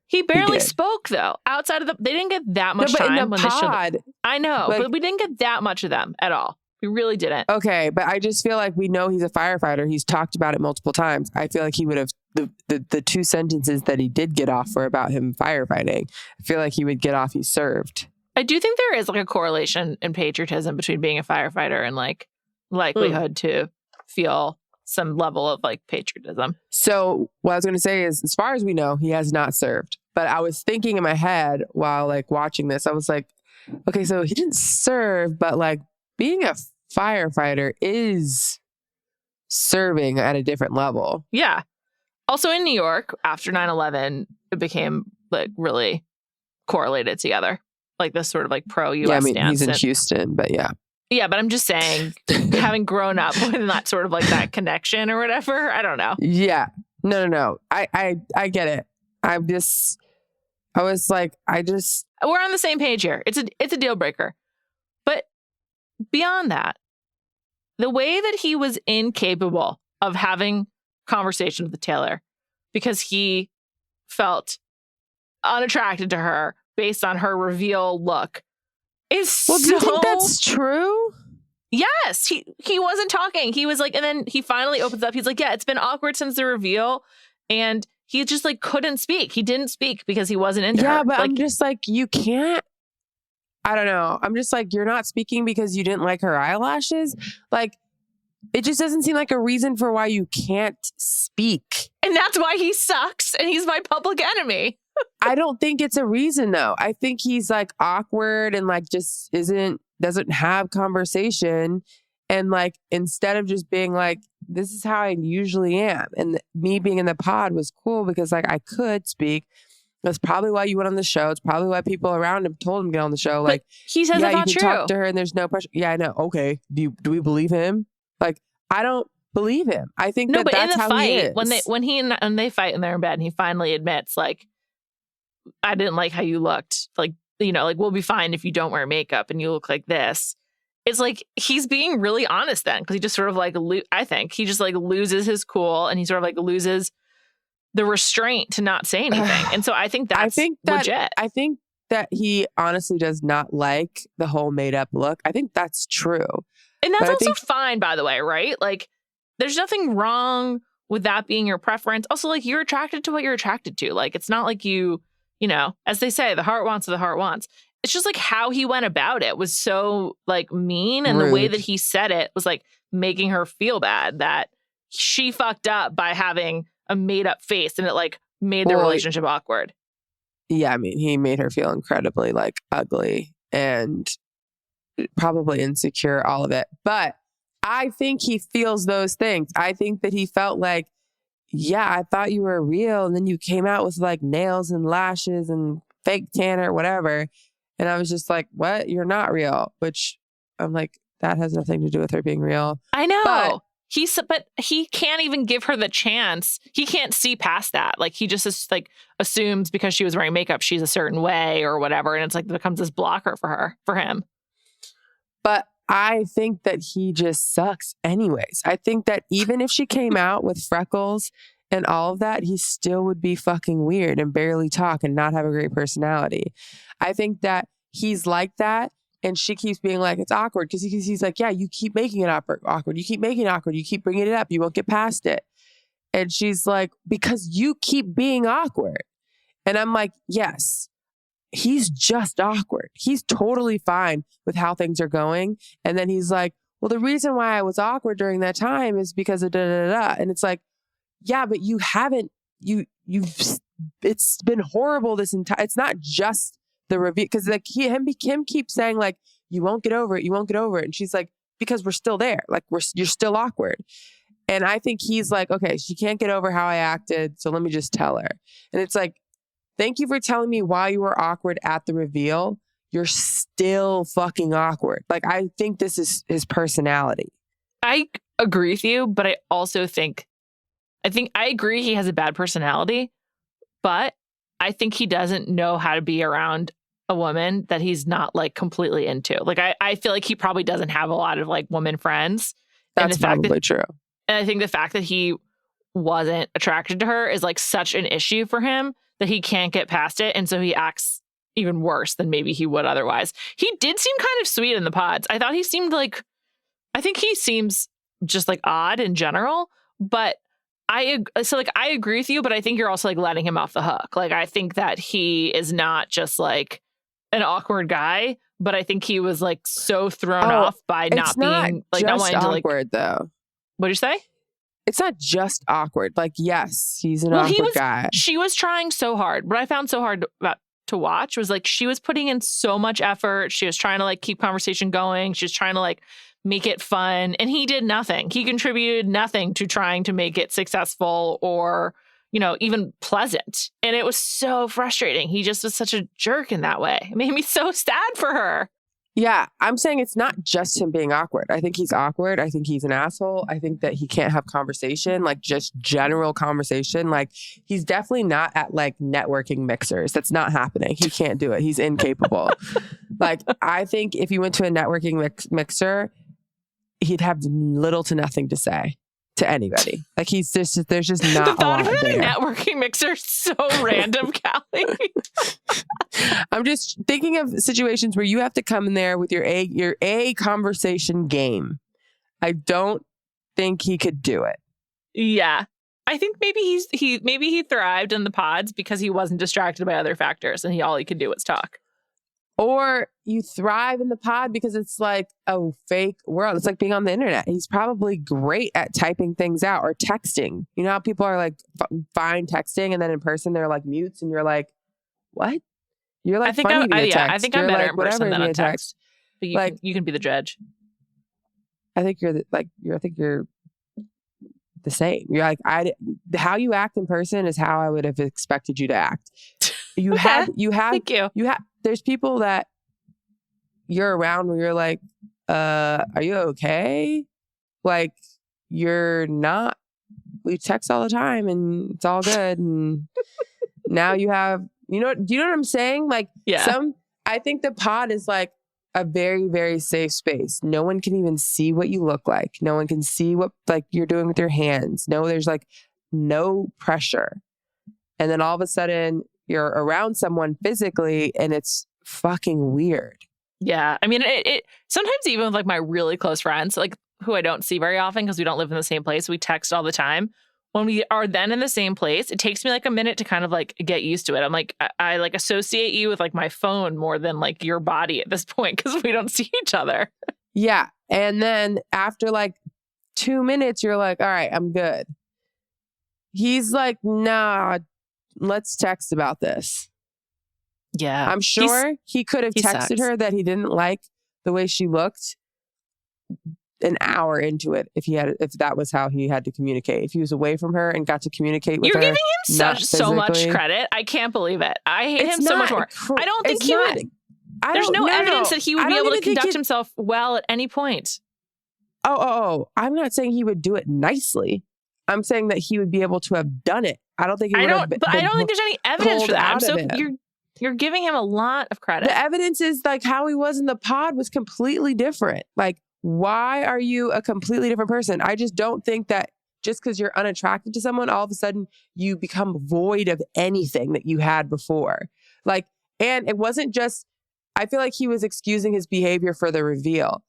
He barely spoke, though. Outside of they didn't get that much time in the pod. I know, but we didn't get that much of them at all. We really didn't. Okay, but I just feel like we know he's a firefighter. He's talked about it multiple times. I feel like he would have the 2 sentences that he did get off were about him firefighting. I feel like he would get off he served. I do think there is like a correlation in patriotism between being a firefighter and like likelihood to feel some level of like patriotism. So what I was going to say is, as far as we know, he has not served. But I was thinking in my head while like watching this, I was like, okay, so he didn't serve, but like being a firefighter is serving at a different level. Yeah. Also in New York, after 9/11, it became like really correlated together. Like this sort of like pro-US stance. He's in Houston, but yeah. Yeah, but I'm just saying, having grown up with that sort of like that connection or whatever, I don't know. Yeah. No. I get it. We're on the same page here. It's a deal breaker. But beyond that, the way that he was incapable of having conversation with Taylor because he felt unattracted to her based on her reveal look is do you think that's true? Yes, he wasn't talking. He was like, and then he finally opens up. He's like, yeah, it's been awkward since the reveal. And he just like couldn't speak. He didn't speak because he wasn't into her. Yeah, but like, I'm just like, you can't. I don't know. I'm just like, you're not speaking because you didn't like her eyelashes. Like, it just doesn't seem like a reason for why you can't speak. And that's why he sucks and he's my public enemy. I don't think it's a reason though. I think he's like awkward and like just doesn't have conversation. And like, instead of just being like, this is how I usually am. And me being in the pod was cool because like I could speak. That's probably why you went on the show. It's probably why people around him told him to get on the show. Like, but he says it's not you can true. Talk to her and there's no pressure. Yeah, I know. Okay. Do we believe him? Like, I don't believe him. I think no, but that's in the how fight, he is. when they fight and they're in bed and he finally admits like, I didn't like how you looked. Like, like we'll be fine if you don't wear makeup and you look like this. It's like he's being really honest then because he just sort of like, I think he just like loses his cool and he sort of like loses the restraint to not say anything. And so I think that's legit. I think that he honestly does not like the whole made up look. I think that's true. And that's also fine, by the way, right? Like there's nothing wrong with that being your preference. Also, like you're attracted to what you're attracted to. Like it's not like you know, as they say, the heart wants what the heart wants. It's just like how he went about it was so like mean. And rude. The way that he said it was like making her feel bad that she fucked up by having a made up face and it like made the relationship awkward. Yeah, I mean, he made her feel incredibly like ugly and probably insecure, all of it. But I think he feels those things. I think that he felt like, yeah, I thought you were real. And then you came out with like nails and lashes and fake tan or whatever. And I was just like, what? You're not real. Which I'm like, that has nothing to do with her being real. I know. But he can't even give her the chance. He can't see past that. Like he just like assumes because she was wearing makeup, she's a certain way or whatever. And it's like, it becomes this blocker for him. But I think that he just sucks anyways. I think that even if she came out with freckles and all of that, he still would be fucking weird and barely talk and not have a great personality. I think that he's like that. And she keeps being like, it's awkward. Because he's like, yeah, you keep making it awkward. You keep making it awkward. You keep bringing it up. You won't get past it. And she's like, because you keep being awkward. And I'm like, yes. He's just awkward. He's totally fine with how things are going. And then he's like, well, the reason why I was awkward during that time is because of da-da-da-da. And it's like, yeah, but you haven't, it's been horrible this entire, it's not just the review. Cause like him keeps saying like, you won't get over it. You won't get over it. And she's like, because we're still there. Like you're still awkward. And I think he's like, okay, she can't get over how I acted. So let me just tell her. And it's like, thank you for telling me why you were awkward at the reveal. You're still fucking awkward. Like, I think this is his personality. I agree with you, but I also think I agree he has a bad personality, but I think he doesn't know how to be around a woman that he's not like completely into. Like, I feel like he probably doesn't have a lot of like woman friends. That's probably true. And I think the fact that he wasn't attracted to her is like such an issue for him that he can't get past it. And so he acts even worse than maybe he would otherwise. He did seem kind of sweet in the pods. I thought he seemed like, I think he seems just like odd in general, but I agree with you, but I think you're also like letting him off the hook. Like, I think that he is not just like an awkward guy, but I think he was like so thrown off by not being like, not wanting to like, awkward though. What'd you say? It's not just awkward. Like, yes, he's an awkward guy. She was trying so hard. What I found so hard to watch was like, she was putting in so much effort. She was trying to like keep conversation going. She was trying to like make it fun. And he did nothing. He contributed nothing to trying to make it successful or, you know, even pleasant. And it was so frustrating. He just was such a jerk in that way. It made me so sad for her. Yeah, I'm saying it's not just him being awkward. I think he's awkward. I think he's an asshole. I think that he can't have conversation, like just general conversation. Like, he's definitely not at like networking mixers. That's not happening. He can't do it. He's incapable. Like, I think if you went to a networking mixer, he'd have little to nothing to say to anybody. Like, he's just, there's just not the thought a lot of there. a networking mixer is so random, Callie. I'm just thinking of situations where you have to come in there with your A conversation game. I don't think he could do it. Yeah. I think maybe he thrived in the pods because he wasn't distracted by other factors and all he could do was talk. Or you thrive in the pod because it's like a fake world. It's like being on the internet. He's probably great at typing things out or texting. You know how people are like fine texting and then in person they're like mutes and you're like, what? You're like, funny via text. I think I'm better in person than on text. But you can be the judge. I think you're the same. You're like, how you act in person is how I would have expected you to act. You have Thank you. There's people that you're around where you're like, are you okay? Like, you're not, we text all the time and it's all good. And now you have, do you know what I'm saying? Like, yeah. I think the pod is like a very, very safe space. No one can even see what you look like. No one can see what like you're doing with your hands. No, there's like no pressure. And then all of a sudden you're around someone physically and it's fucking weird. Yeah. I mean, it sometimes even with like my really close friends, like who I don't see very often because we don't live in the same place, we text all the time. When we are then in the same place, it takes me like a minute to kind of like get used to it. I'm like, I like associate you with like my phone more than like your body at this point because we don't see each other. Yeah. And then after like 2 minutes, you're like, all right, I'm good. He's like, nah, let's text about this. Yeah. I'm sure he could have he texted sucks. her that he didn't like the way she looked an hour into it if that was how he had to communicate. If he was away from her and got to communicate with You're her. giving him so much credit. I can't believe it. I hate him so much more. I don't think he would. There's no evidence that he would be able to conduct himself well at any point. Oh. I'm not saying he would do it nicely. I'm saying that he would be able to have done it. I don't think he would have been. But I don't think there's any evidence for that. Him. You're giving him a lot of credit. The evidence is like how he was in the pod was completely different. Like, why are you a completely different person? I just don't think that just because you're unattracted to someone, all of a sudden you become void of anything that you had before. Like, and it wasn't just, I feel like he was excusing his behavior for the reveal.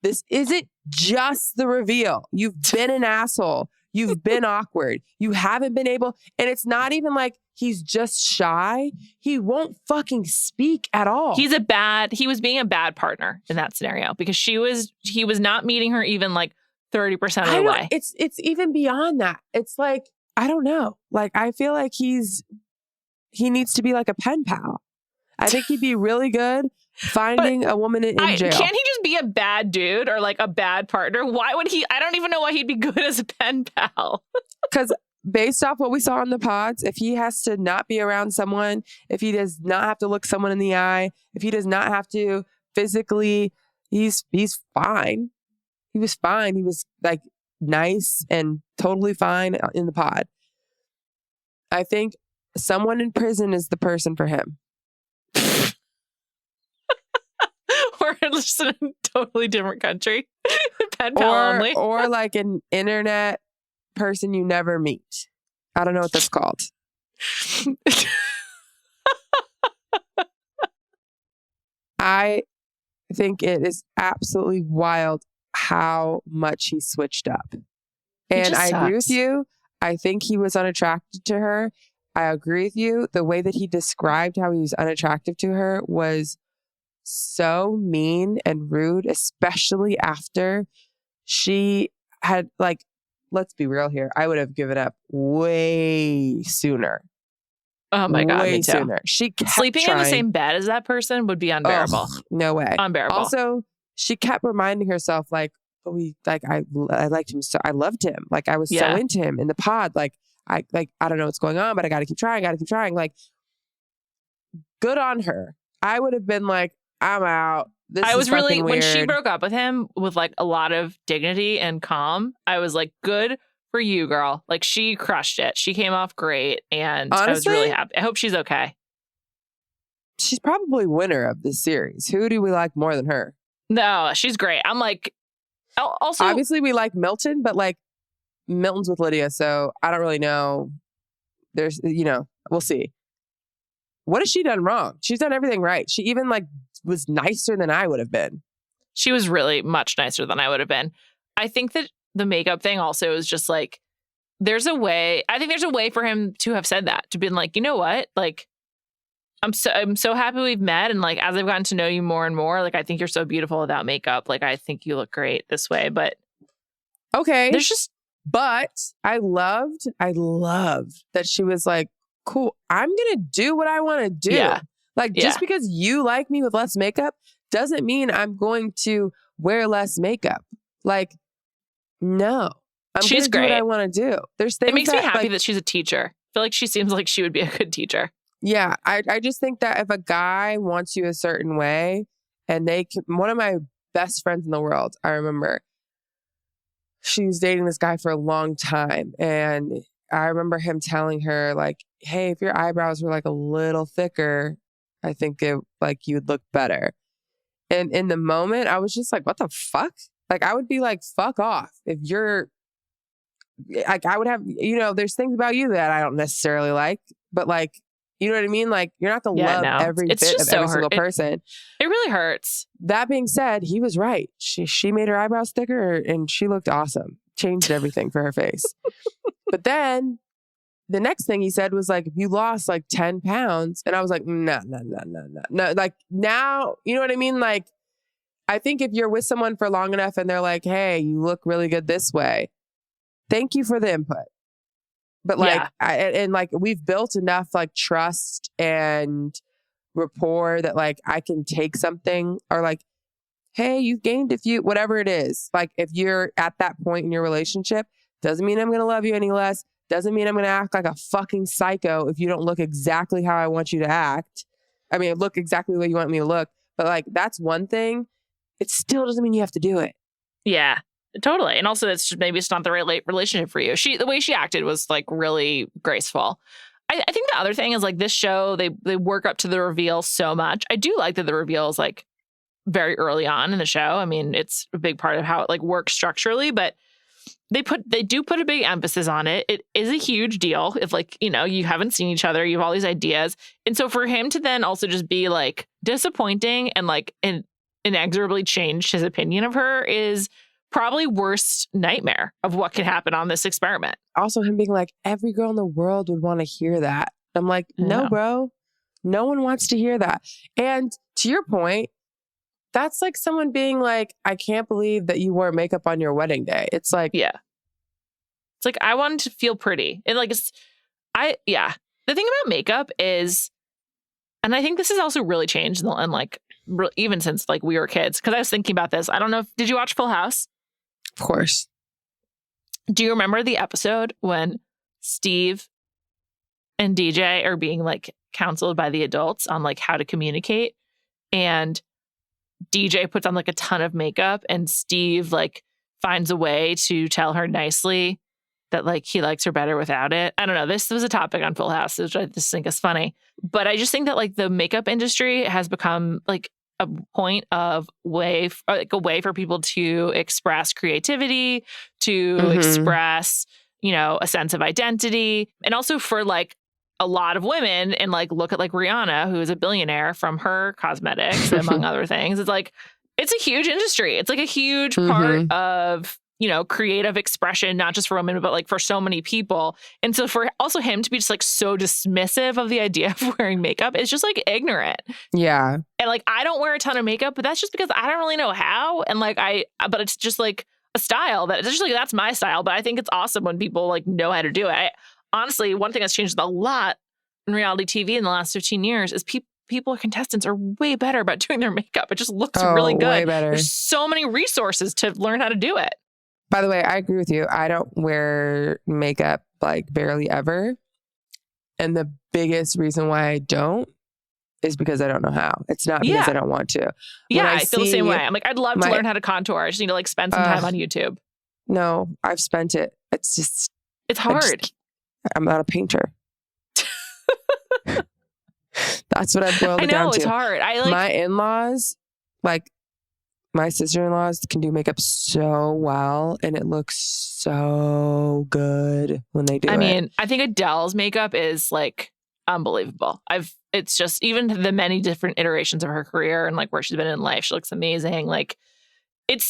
This isn't just the reveal. You've been an asshole. You've been awkward. You haven't been able, and it's not even like he's just shy. He won't fucking speak at all. He was being a bad partner in that scenario because he was not meeting her even like 30% of the way. It's even beyond that. It's like, I don't know. Like, I feel like he needs to be like a pen pal. I think he'd be really good finding a woman in jail. Can't he just be a bad dude or like a bad partner? Why would he? I don't even know why he'd be good as a pen pal. Because based off what we saw in the pods, if he has to not be around someone, if he does not have to look someone in the eye, if he does not have to physically, he's fine. He was fine. He was like nice and totally fine in the pod. I think someone in prison is the person for him. Or just in a totally different country. Pen pal only. Or like an internet person you never meet. I don't know what that's called. I think it is absolutely wild how much he switched up. And I agree with you. I think he was unattracted to her. I agree with you. The way that he described how he was unattractive to her was so mean and rude, especially after she had, like, let's be real here. I would have given up way sooner. Oh my God, way me too. Sooner. She kept sleeping in the same bed as that person would be unbearable. Ugh, no way. Unbearable. Also, she kept reminding herself, like, I liked him so, I loved him. Like, I was so into him in the pod. Like, I don't know what's going on, but I got to keep trying. Like, good on her. I would have been like, I'm out. I was really, when she broke up with him with like a lot of dignity and calm, I was like, good for you, girl. Like, she crushed it. She came off great. And honestly, I was really happy. I hope she's okay. She's probably winner of this series. Who do we like more than her? No, she's great. I'm like, also, obviously we like Milton, but like Milton's with Lydia. So I don't really know. There's, we'll see. What has she done wrong? She's done everything right. She even like was nicer than I would have been. She was really much nicer than I would have been. I think that the makeup thing also is just like, I think there's a way for him to have said that, to been like, you know what? Like, I'm so happy we've met. And like, as I've gotten to know you more and more, like, I think you're so beautiful without makeup. Like, I think you look great this way, but okay. But I loved that she was like, cool, I'm going to do what I want to do. Yeah. Like, just because you like me with less makeup doesn't mean I'm going to wear less makeup. Like, no. She's great. Do what I want to do. There's things it makes me happy that she's a teacher. I feel like she seems like she would be a good teacher. Yeah. I just think that if a guy wants you a certain way, and one of my best friends in the world, I remember, she was dating this guy for a long time. And I remember him telling her, like, hey, if your eyebrows were like a little thicker, I think you would look better. And in the moment, I was just like, what the fuck? Like, I would be like, fuck off. If you're like, I would have, there's things about you that I don't necessarily like, but like, you know what I mean? Like, you're not going to love every bit of every single person. It really hurts. That being said, he was right. She made her eyebrows thicker and she looked awesome. Changed everything for her face. But then the next thing he said was like, if you lost like 10 pounds. And I was like, no. Like, now, you know what I mean? Like, I think if you're with someone for long enough and they're like, hey, you look really good this way, thank you for the input. But like, and like, we've built enough like trust and rapport that like I can take something or like, hey, you've gained a few, whatever it is. Like if you're at that point in your relationship, doesn't mean I'm going to love you any less. Doesn't mean I'm going to act like a fucking psycho if you don't look exactly how I want you to act. I mean, look exactly the way you want me to look. But like, that's one thing. It still doesn't mean you have to do it. Yeah, totally. And also, maybe it's not the right relationship for you. The way she acted was like really graceful. I think the other thing is like this show, they work up to the reveal so much. I do like that the reveal is like very early on in the show. I mean, it's a big part of how it like works structurally, but they do put a big emphasis on it. It is a huge deal if like, you know, you haven't seen each other, you have all these ideas. And so for him to then also just be like disappointing and like inexorably change his opinion of her is probably worst nightmare of what could happen on this experiment. Also him being like, every girl in the world would want to hear that. I'm like, no, bro, no one wants to hear that. And to your point, that's like someone being like, I can't believe that you wore makeup on your wedding day. It's like, yeah. It's like, I wanted to feel pretty. And like, the thing about makeup is, and I think this has also really changed and like, even since like we were kids, because I was thinking about this. I don't know did you watch Full House? Of course. Do you remember the episode when Steve and DJ are being like counseled by the adults on like how to communicate? And DJ puts on like a ton of makeup and Steve like finds a way to tell her nicely that like he likes her better without it. I don't know. This was a topic on Full House, which I just think is funny. But I just think that like the makeup industry has become like a point of a way for people to express creativity, to express, you know, a sense of identity, and also for like a lot of women. And like look at like Rihanna, who is a billionaire from her cosmetics, among other things. It's like it's a huge industry. It's like a huge part of, you know, creative expression, not just for women, but like for so many people. And so for also him to be just like so dismissive of the idea of wearing makeup is just like ignorant. Yeah. And like, I don't wear a ton of makeup, but that's just because I don't really know how. And like, but it's just like a style that it's just like, that's my style. But I think it's awesome when people like know how to do it. Honestly, one thing that's changed a lot in reality TV in the last 15 years is contestants are way better about doing their makeup. It just looks really good. Way better. There's so many resources to learn how to do it. By the way, I agree with you. I don't wear makeup like barely ever. And the biggest reason why I don't is because I don't know how. It's not because I don't want to. Yeah, I feel the same way. I'm like, I'd love to learn how to contour. I just need to like spend some time on YouTube. No, I've spent it. It's just... It's hard. I'm not a painter. That's what I've boiled it down to. I know, it's hard. My in-laws, like my sister-in-laws can do makeup so well and it looks so good when they do it. I mean, I think Adele's makeup is like unbelievable. It's just even the many different iterations of her career and like where she's been in life, she looks amazing. Like it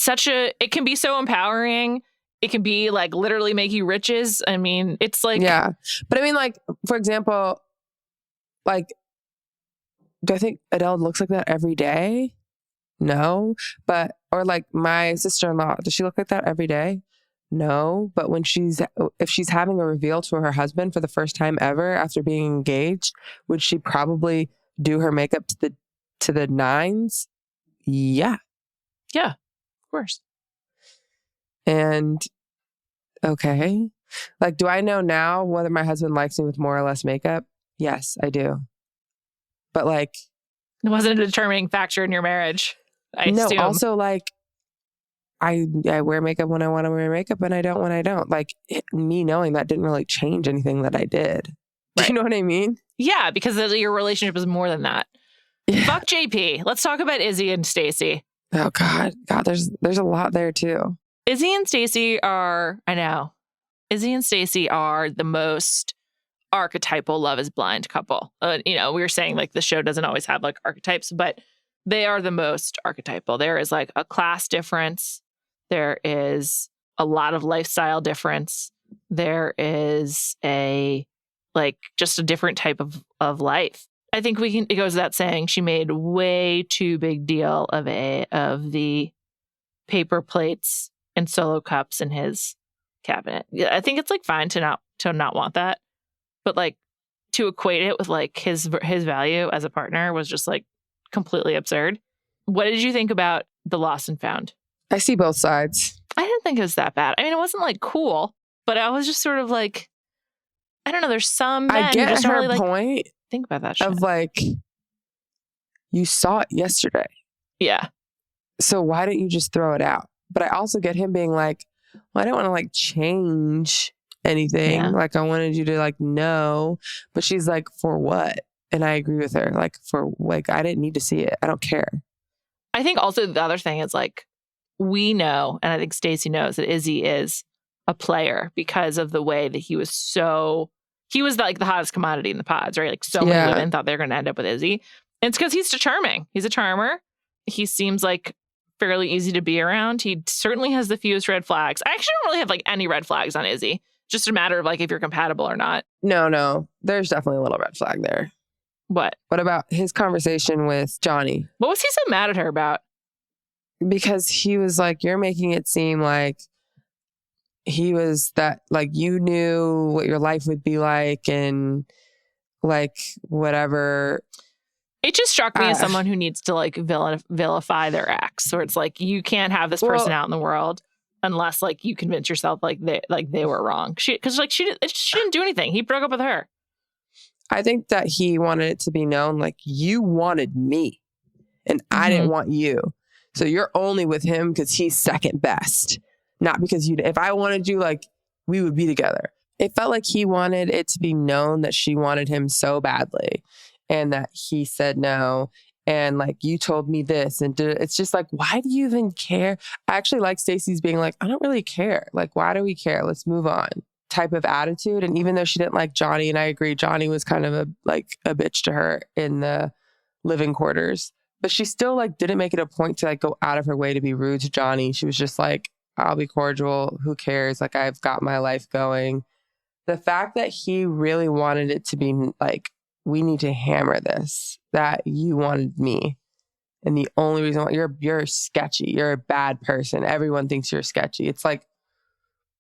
can be so empowering. It can be like literally make you riches. I mean, it's like... Yeah. But I mean, like, for example, like, do I think Adele looks like that every day? No. But, or like my sister-in-law, does she look like that every day? No. But if she's having a reveal to her husband for the first time ever after being engaged, would she probably do her makeup to the nines? Yeah. Yeah, of course. And okay. Like, do I know now whether my husband likes me with more or less makeup? Yes, I do. But like... It wasn't a determining factor in your marriage, I assume. No, also like, I wear makeup when I want to wear makeup and I don't when I don't. Like, me knowing that didn't really change anything that I did. Do you know what I mean? Yeah, because your relationship is more than that. Yeah. Fuck JP. Let's talk about Izzy and Stacey. Oh, God, there's a lot there too. Izzy and Stacey are the most archetypal Love is Blind couple. You know, we were saying like the show doesn't always have like archetypes, but they are the most archetypal. There is like a class difference. There is a lot of lifestyle difference. There is just a different type of life. I think it goes without saying she made way too big deal of the paper plates and solo cups in his cabinet. Yeah, I think it's like fine to not want that. But like to equate it with like his value as a partner was just like completely absurd. What did you think about the Lost and Found? I see both sides. I didn't think it was that bad. I mean, it wasn't like cool, but I was just sort of like, I don't know. There's some men I who get just don't her really like point think about that shit. of like, you saw it yesterday. Yeah. So why didn't you just throw it out? But I also get him being like, well, I didn't want to like change anything. Yeah. Like I wanted you to like know. But she's like, for what? And I agree with her. Like for like, I didn't need to see it. I don't care. I think also the other thing is like, we know, and I think Stacey knows that Izzy is a player because of the way that he was like the hottest commodity in the pods, right? Like so many women thought they were going to end up with Izzy. And it's because he's charming. He's a charmer. He seems like fairly easy to be around. He certainly has the fewest red flags. I actually don't really have like any red flags on Izzy. Just a matter of like if you're compatible or not. No. There's definitely a little red flag there. What? What about his conversation with Johnny? What was he so mad at her about? Because he was like, you're making it seem like he was that, like, you knew what your life would be like and like whatever. It just struck me as someone who needs to like vilify their ex. So it's like, you can't have this person out in the world unless like you convince yourself like they were wrong. She didn't do anything. He broke up with her. I think that he wanted it to be known like you wanted me and I didn't want you. So you're only with him because he's second best. Not because if I wanted you, like we would be together. It felt like he wanted it to be known that she wanted him so badly and that he said no. And like, you told me this and it's just like, why do you even care? I actually like Stacey's being like, I don't really care. Like, why do we care? Let's move on type of attitude. And even though she didn't like Johnny, and I agree, Johnny was kind of a bitch to her in the living quarters, but she still like didn't make it a point to like go out of her way to be rude to Johnny. She was just like, I'll be cordial. Who cares? Like, I've got my life going. The fact that he really wanted it to be like, we need to hammer this, that you wanted me. And the only reason why you're sketchy, you're a bad person. Everyone thinks you're sketchy. It's like,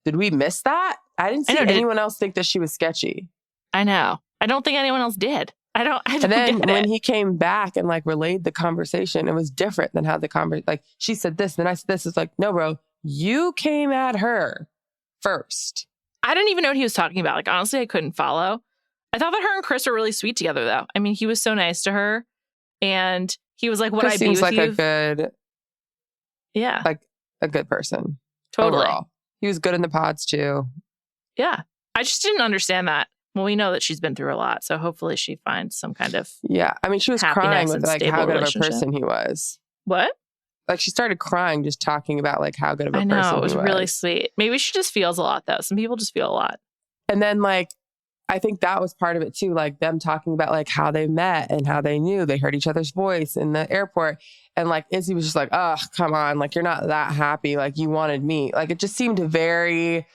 did we miss that? I didn't see anyone else think that she was sketchy. I know. I don't think anyone else did. I don't And then get when it. he came back and like relayed the conversation, it was different than how the conversation, like she said this, then I said this. It's like, no, bro, you came at her first. I didn't even know what he was talking about. Like, honestly, I couldn't follow. I thought that her and Chris were really sweet together, though. I mean, he was so nice to her. And he was like, would Chris I be with like you? a good, yeah, like a good person. Totally. Overall. He was good in the pods too. Yeah. I just didn't understand that. Well, we know that she's been through a lot. So hopefully she finds some kind of Yeah. I mean, she was crying with like how good of a person he was. What? Like she started crying just talking about like how good of a person he was. I know. It was really sweet. Maybe she just feels a lot though. Some people just feel a lot. And then like, I think that was part of it too. Like them talking about like how they met and how they knew they heard each other's voice in the airport. And like Izzy was just like, oh, come on. Like, you're not that happy. Like you wanted me. Like it just seemed very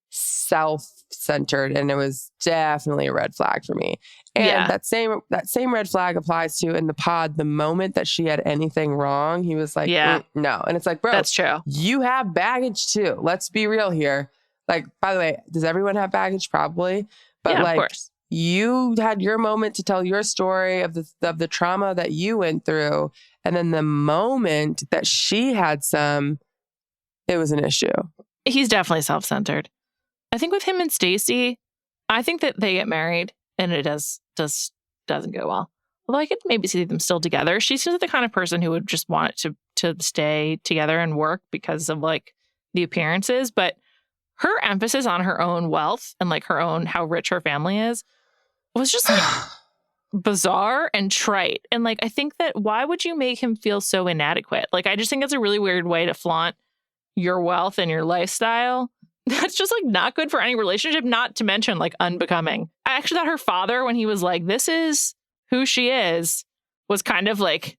self-centered. And it was definitely a red flag for me. And that same red flag applies to in the pod. The moment that she had anything wrong, he was like, no. And it's like, bro, that's true. You have baggage too. Let's be real here. Like, by the way, does everyone have baggage? Probably. But like, of course. You had your moment to tell your story of the trauma that you went through. And then the moment that she had some, it was an issue. He's definitely self-centered. I think with him and Stacey, I think that they get married and it doesn't go well. Although I could maybe see them still together. She's just the kind of person who would just want it to stay together and work because of like the appearances. But her emphasis on her own wealth and like her own, how rich her family is, was just like bizarre and trite. And like, I think that why would you make him feel so inadequate? Like, I just think it's a really weird way to flaunt your wealth and your lifestyle. That's just like not good for any relationship, not to mention like unbecoming. I actually thought her father, when he was like, this is who she is, was kind of like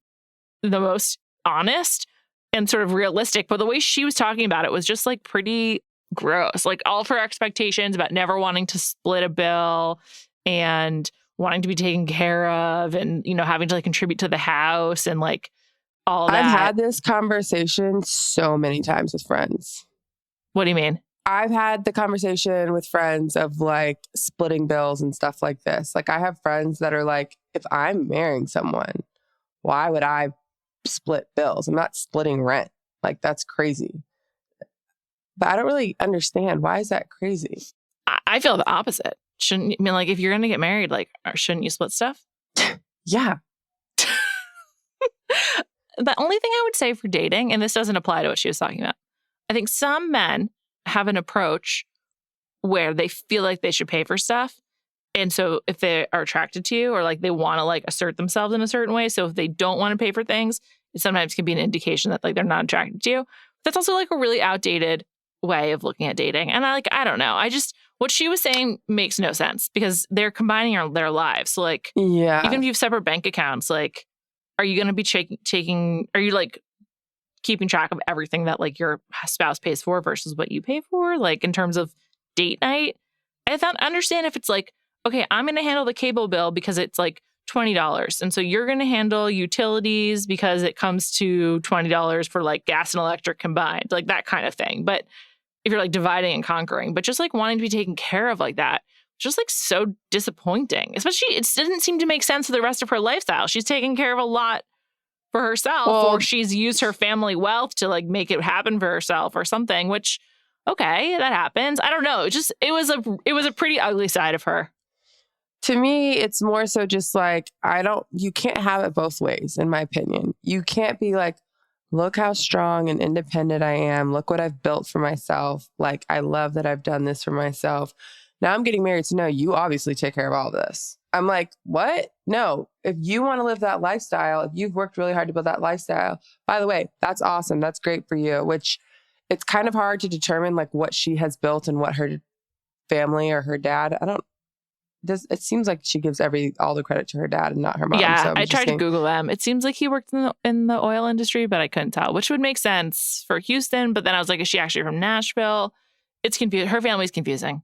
the most honest and sort of realistic. But the way she was talking about it was just like pretty gross. Like all of her expectations about never wanting to split a bill and wanting to be taken care of and, you know, having to like contribute to the house and like all that. I've had this conversation so many times with friends. What do you mean? I've had the conversation with friends of like splitting bills and stuff like this. Like I have friends that are like, if I'm marrying someone, why would I split bills? I'm not splitting rent. Like that's crazy. But I don't really understand. Why is that crazy? I feel the opposite. Shouldn't I mean, like, if you're going to get married, like, shouldn't you split stuff? Yeah. The only thing I would say for dating, and this doesn't apply to what she was talking about, I think some men have an approach where they feel like they should pay for stuff. And so if they are attracted to you or like they want to like assert themselves in a certain way, so if they don't want to pay for things, it sometimes can be an indication that like they're not attracted to you. That's also like a really outdated way of looking at dating. And I don't know. What she was saying makes no sense because they're combining their lives. So like, Yeah. even if you have separate bank accounts, like, are you going to be are you like keeping track of everything that like your spouse pays for versus what you pay for? Like in terms of date night, I understand if it's like, okay, I'm going to handle the cable bill because it's like $20. And so you're going to handle utilities because it comes to $20 for like gas and electric combined, like that kind of thing. But if you're like dividing and conquering, but just like wanting to be taken care of like that, just like so disappointing. Especially, it didn't seem to make sense for the rest of her lifestyle. She's taking care of a lot for herself, or she's used her family wealth to like make it happen for herself or something, which, okay, that happens. I don't know. It was a pretty ugly side of her. To me, it's more so just like, you can't have it both ways, in my opinion. You can't be like, look how strong and independent I am. Look what I've built for myself. Like, I love that I've done this for myself. Now I'm getting married, so no, you obviously take care of all this. I'm like, what? No, if you want to live that lifestyle, if you've worked really hard to build that lifestyle, by the way, that's awesome. That's great for you, which it's kind of hard to determine like what she has built and what her family or her dad, it seems like she gives all the credit to her dad and not her mom. Yeah, so I tried to Google them. It seems like he worked in the oil industry, but I couldn't tell, which would make sense for Houston. But then I was like, is she actually from Nashville? It's confusing. Her family's confusing.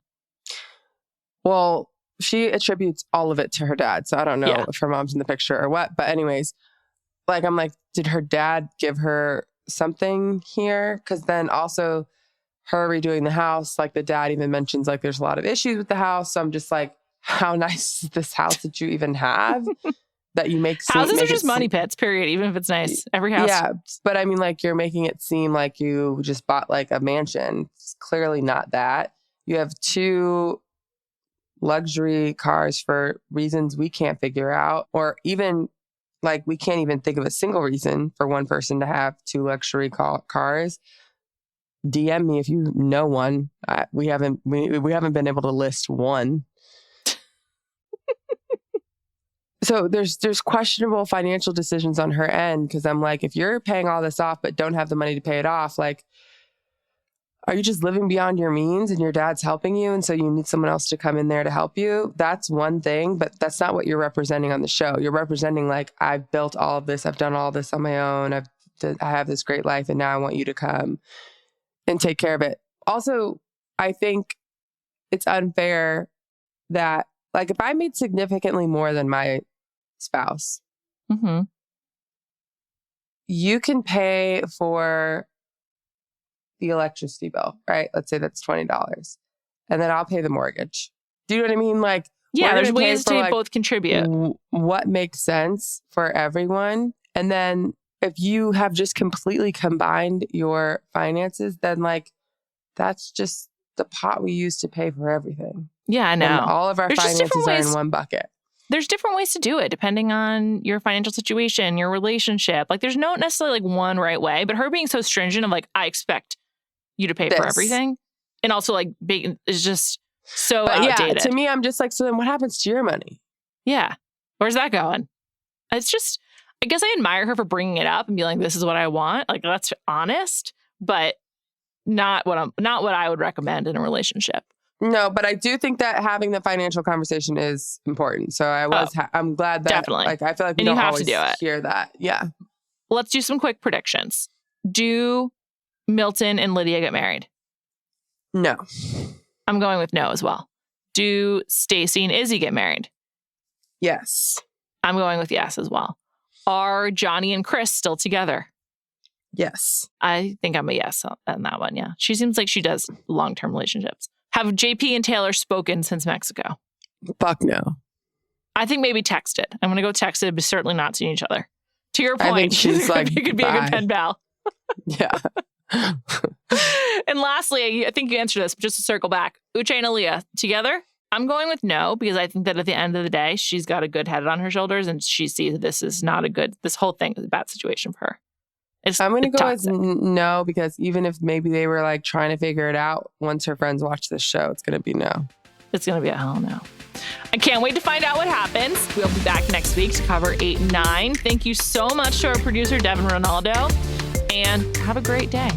Well, she attributes all of it to her dad. So I don't know if her mom's in the picture or what. But anyways, like, I'm like, did her dad give her something here? Because then also her redoing the house, like the dad even mentions like there's a lot of issues with the house. So I'm just like, how nice is this house that you even have that you make houses are just money pits, period. Even if it's nice, every house. Yeah, but I mean, like you're making it seem like you just bought like a mansion. It's clearly not that. You have 2 luxury cars for reasons we can't figure out, or even like we can't even think of a single reason for one person to have 2 luxury cars. DM me if you know one. We haven't been able to list one. So there's questionable financial decisions on her end, because I'm like, if you're paying all this off but don't have the money to pay it off, like, are you just living beyond your means and your dad's helping you and so you need someone else to come in there to help you? That's one thing, but that's not what you're representing on the show. You're representing like, I've built all of this, I've done all this on my own, I have this great life, and now I want you to come and take care of it. Also, I think it's unfair that, like, if I made significantly more than my spouse, you can pay for the electricity bill, right? Let's say that's $20, and then I'll pay the mortgage. Do you know what I mean? Like, yeah, there's ways to both contribute. What makes sense for everyone, and then if you have just completely combined your finances, then like that's just the pot we use to pay for everything. Yeah, I know. And all of our finances are in one bucket. There's different ways to do it depending on your financial situation, your relationship. Like there's no necessarily like one right way, but her being so stringent of like, I expect you to pay for everything. And also like is just so outdated. Yeah, to me, I'm just like, so then what happens to your money? Yeah. Where's that going? It's just, I guess I admire her for bringing it up and being like, this is what I want. Like that's honest, but not what I would recommend in a relationship. No, but I do think that having the financial conversation is important. So I'm glad that definitely. Like I feel like we don't always hear that. Yeah. Let's do some quick predictions. Do Milton and Lydia get married? No. I'm going with no as well. Do Stacy and Izzy get married? Yes. I'm going with yes as well. Are Johnny and Chris still together? Yes. I think I'm a yes on that one. Yeah. She seems like she does long-term relationships. Have JP and Taylor spoken since Mexico? Fuck no. I think maybe texted. I'm going to go texted, but certainly not seeing each other. To your I think point, she's like, you could be a good pen pal. Yeah. And lastly, I think you answered this, but just to circle back, Uche and Aaliyah together? I'm going with no, because I think that at the end of the day, she's got a good head on her shoulders and she sees this is not a good, this whole thing is a bad situation for her. I'm going to go toxic. with no, because even if maybe they were like trying to figure it out, once her friends watch this show, it's going to be no. It's going to be a hell no. I can't wait to find out what happens. We'll be back next week to cover 8 and 9. Thank you so much to our producer, Devon Renaldo, and have a great day.